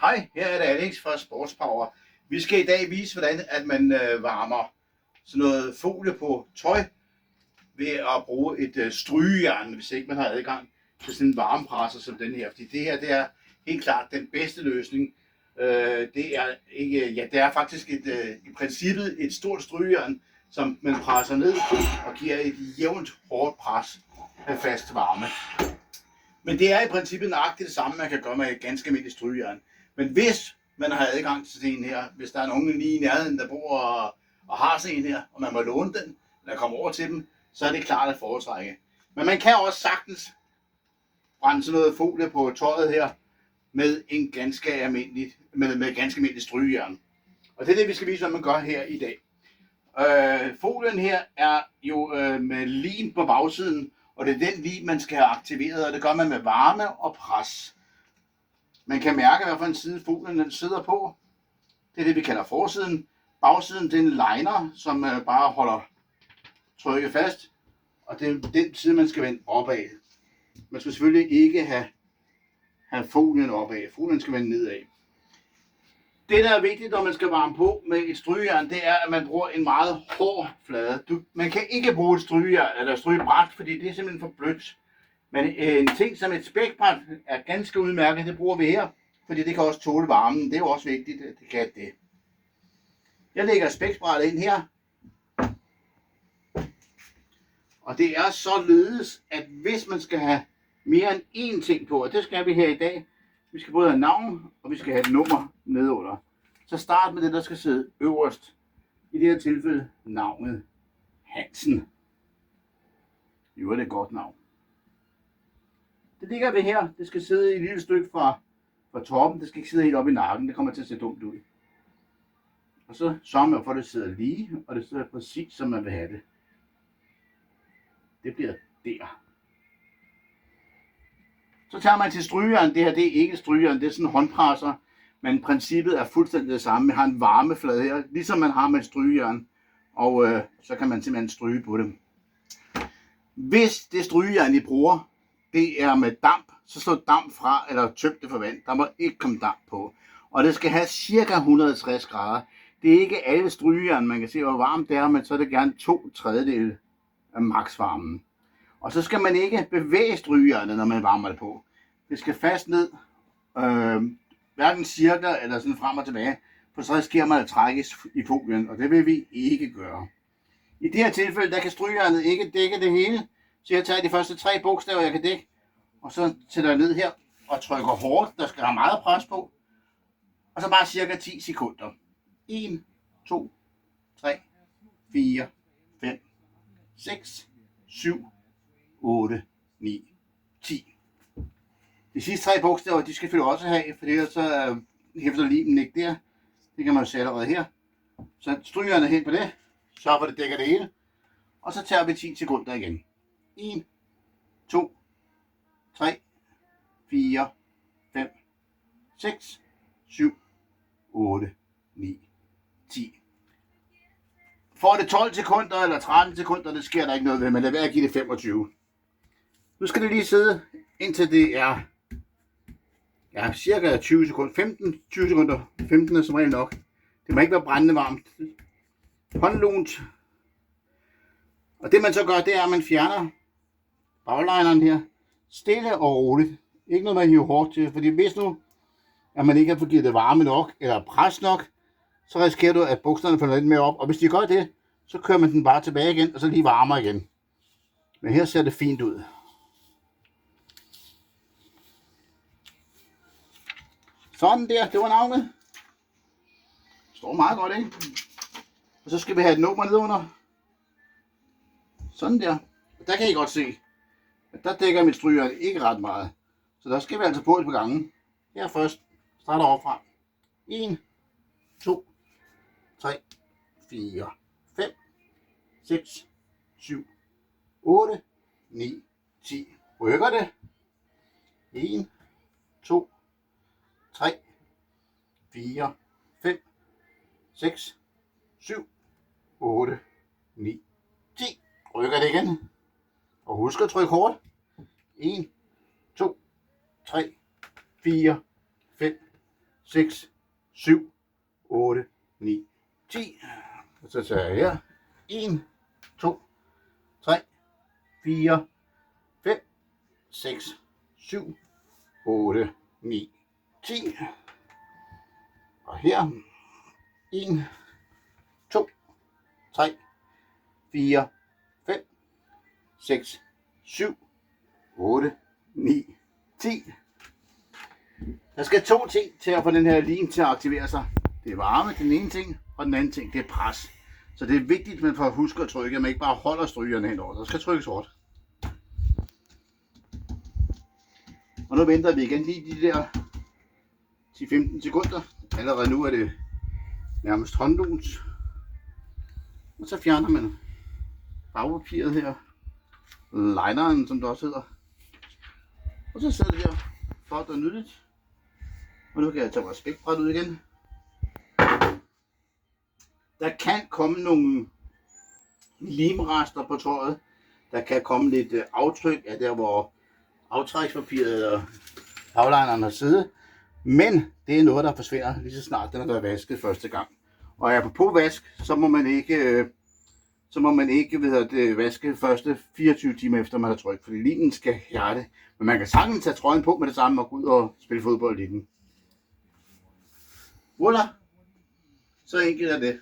Hej, her er det Alex fra Sportspower. Vi skal i dag vise, hvordan at man varmer sådan noget folie på tøj ved at bruge et strygejern, hvis ikke man har adgang til sådan en varmepresser som den her. Fordi det her, det er helt klart den bedste løsning. Det er faktisk i princippet et stort strygejern, som man presser ned og giver et jævnt hårdt pres af fast varme. Men det er i princippet nøjagtigt det samme, man kan gøre med et ganske almindeligt strygejern. Men hvis man har adgang til sådan en her, hvis der er nogen lige i nærheden, der bor og har sådan en her, og man må låne den, eller komme over til dem, så er det klart at foretrække. Men man kan også sagtens brænde sådan noget folie på tøjet her med en ganske almindelig strygejern. Og det er det, vi skal vise, hvad man gør her i dag. Folien her er jo med lim på bagsiden, og det er den lim, man skal have aktiveret, og det gør man med varme og pres. Man kan mærke, hvad for en side folien den sidder på. Det er det, vi kalder forsiden. Bagsiden det er en liner, som bare holder trykket fast, og det er den side, man skal vende opad. Man skal selvfølgelig ikke have folien opad. Folien skal vende nedad. Det, der er vigtigt, når man skal varme på med et strygejern, det er, at man bruger en meget hård flade. Man kan ikke bruge et strygejern eller strygebræt, fordi det er simpelthen for blødt. Men en ting som et spækbræt er ganske udmærket, det bruger vi her, fordi det kan også tåle varmen. Det er jo også vigtigt, at det kan det. Jeg lægger spækbrættet ind her. Og det er således, at hvis man skal have mere end én ting på, og det skal vi her i dag, vi skal både have navn, og vi skal have et nummer nedunder. Så start med det, der skal sidde øverst. I det her tilfælde navnet Hansen. Jo, det er et godt navn. Det ligger vi her. Det skal sidde i et lille stykke fra toppen. Det skal ikke sidde helt oppe i nakken. Det kommer til at se dumt ud. Og så sørger man for, at det sidder lige, og det sidder præcis, som man vil have det. Det bliver der. Så tager man til strygejern. Det her, det er ikke strygejern, det er sådan en håndpresser. Men princippet er fuldstændig det samme. Man har en varmeflade her, ligesom man har med et strygejern. Og så kan man simpelthen stryge på dem. Hvis det strygejern, I bruger, det er med damp, så slå damp fra, eller tøm det for vand. Der må ikke komme damp på. Og det skal have cirka 160 grader. Det er ikke alle strygejern, man kan se, hvor varmt det er, men så er det gerne 2/3 af maksvarmen. Og så skal man ikke bevæge strygejernet, når man varmer det på. Det skal fast ned, hverken cirka eller sådan frem og tilbage, for så risikerer man at trækkes i folien, og det vil vi ikke gøre. I det her tilfælde, der kan strygejernet ikke dække det hele, så jeg tager de første 3 bogstaver, jeg kan dække, og så sætter jeg ned her og trykker hårdt, der skal have meget pres på, og så bare cirka 10 sekunder. 1, 2, 3, 4, 5, 6, 7, 8, 9, 10. De sidste 3 bogstaver, de skal selvfølgelig også have, for ellers så hæfter limen ikke der. Det kan man jo se allerede her. Så strygerne hen på det, så for det dækker det hele. Og så tager vi 10 sekunder igen. 1, 2, 3, 4, 5, 6, 7, 8, 9, 10. Får det 12 sekunder eller 13 sekunder, det sker der ikke noget ved, men lad være at give det 25. Nu skal det lige sidde, indtil det er cirka 20 sekunder. 15-20 sekunder. 15 er som regel nok. Det må ikke være brændende varmt. Håndlunt. Og det man så gør, det er, at man fjerner baglineren her. Stille og roligt. Ikke noget, man hiver hårdt til. Fordi hvis nu, at man ikke har fået givet det varme nok, eller pres nok, så risikerer du, at bukserne får lidt mere op. Og hvis de gør det, så kører man den bare tilbage igen, og så lige varmer igen. Men her ser det fint ud. Sådan der, det var navnet. Står meget godt, ikke? Og så skal vi have et nummer nedunder. Sådan der. Og der kan I godt se, at der dækker mit strygejern ikke ret meget. Så der skal vi altså på et par gange. Her først. Starter overfra. 1, 2, 3, 4, 5, 6, 7, 8, 9, 10. Rykker det. 1, 2, 3, 4, 5, 6, 7, 8, 9, 10. Rykker det igen. Og husk at trykke hårdt. 1, 2, 3, 4, 5, 6, 7, 8, 9, 10. Og så tager jeg her. 1, 2, 3, 4, 5, 6, 7, 8, 9, 10. Og her. 1, 2, 3, 4, 5, 6, 7, 8, 9, 10. Der skal 2 ting til at få den her lim til at aktivere sig. Det er varme, den ene ting, og den anden ting, det er pres. Så det er vigtigt, at man får husk at trykke, at man ikke bare holder strygerne henover. Der skal trykkes hårdt. Og nu venter vi igen lige de der 10-15 sekunder. Allerede nu er det nærmest håndluns. Og så fjerner man bagpapiret her. Lineren, som det også hedder. Og så sidder det der flot og nydeligt. Og nu kan jeg tage vores spækbræt ud igen. Der kan komme nogle limrester på tøjet. Der kan komme lidt aftryk af der, hvor aftrækspapiret og aflineren har siddet. Men det er noget, der forsvinder lige så snart den har været vasket første gang. Og apropos vask, så må man ikke vaske første 24 timer efter man har trykt, fordi limen skal hærde. Men man kan sagtens tage trøjen på med det samme og gå ud og spille fodbold i den. Voilà! Så enkelt er det.